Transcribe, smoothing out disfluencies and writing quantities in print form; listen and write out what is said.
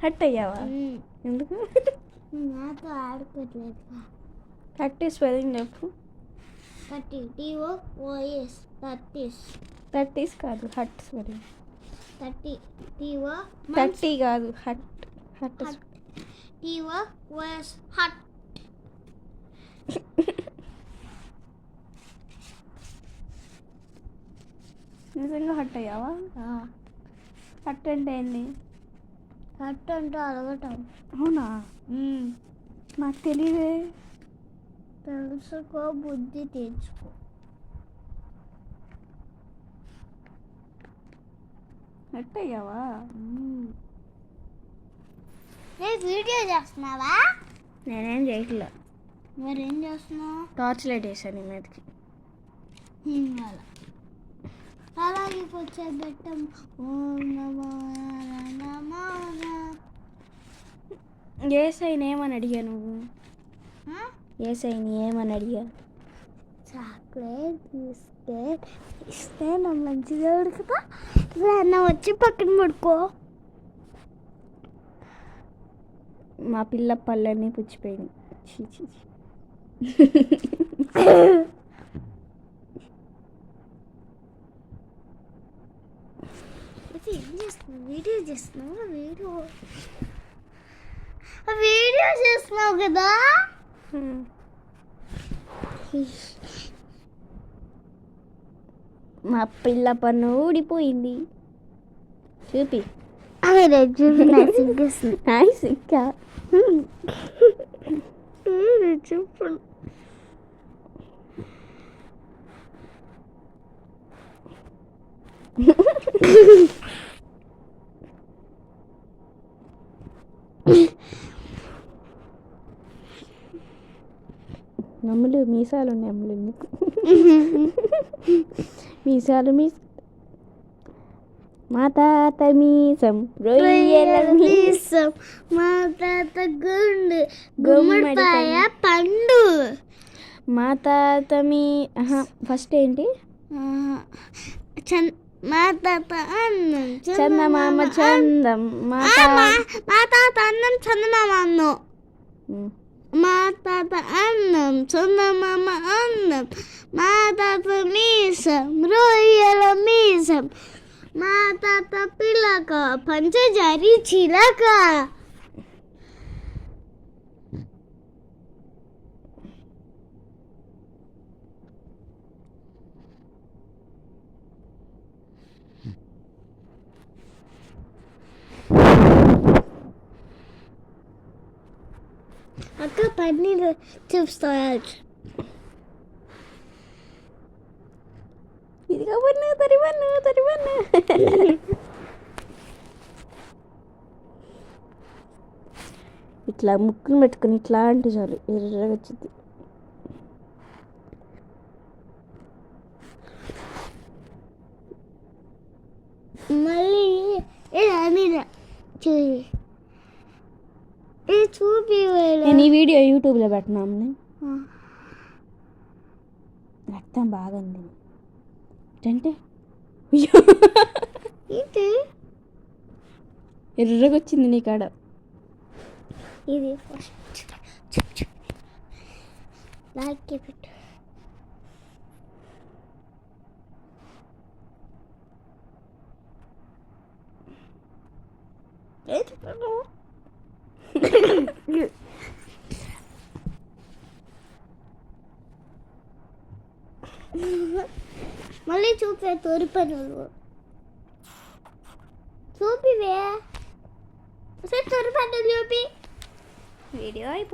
Hot అయ్యావా? ఎందుకు? నాతో ఆడుకోవట్లేదు. హట్ స్పెల్లింగ్ చెప్పు. 30 TOOS 30 కాదు, హట్ స్పెల్లింగ్. 30 30 కాదు, హట్. Hurt TOOS hurt. నిజంగా హట్ అయ్యావా? హట్ అంటే ఏంటి? హట్ అంటే అడగటం. అవునా? నాకు తెలియదే. తెలుసుకో, బుద్ధి తెచ్చుకో. హట్ అయ్యావా? వీడియో చేస్తున్నావా? నేనేం చేయట్లే. మరేం చేస్తున్నావు? టార్చ్ లైట్ వేసాను నీ మీదకి. అలాగే కొంచెం పెట్టం. ఏసైని ఏమని అడిగా నువ్వు? ఏసైని ఏమని అడిగా? చాక్లెట్ ఇస్తే నా మంచి దేవుడు కదా, అన్న వచ్చి పక్కన పడుకో. మా పిల్ల పళ్ళన్నీ పుచ్చిపోయినాయి. వీడియో చేస్తున్నావు కదా. మా పిల్ల పన్ను ఊడిపోయింది. చూపి. సిక్కా చెప్పు. నమ్ములు మీసాలు ఉన్నాయి. అమ్ములు మీసాలు మా తాత మీసం రొయ్యల మీసం, మా తాత గుండు గుమ్మడికాయ పండు. మా తాత ఫస్ట్ ఏంటి? మా తాత అన్నం చందమామ చందం. మా తాత అన్నం చందమామ అన్నం. మా తాత అన్నం చందమామ అన్నం. మా తాత మీసం రొయ్యల మీసం. మా తాత పిల్లక పంచజారి చిలక. అక్క పన్నీర్ చూస్తాడు. ఇదిగో పన్ను తరివన్ను. ఇట్లా ముక్కులు పెట్టుకుని ఇట్లా అంటే చాలు ఎర్రగా వచ్చింది. మళ్ళీ చూపి. నేను ఈ వీడియో యూట్యూబ్లో పెట్టినాము. రక్తం బాగుంది అంటే ఎర్రగా వచ్చింది నీ కాడ. ఇది లైక్ పెట్టు. మళ్ళీ చూపే తోరి పనులు చూపివే. తోరి పనులు చూపి. వీడియో అయిపోయింది.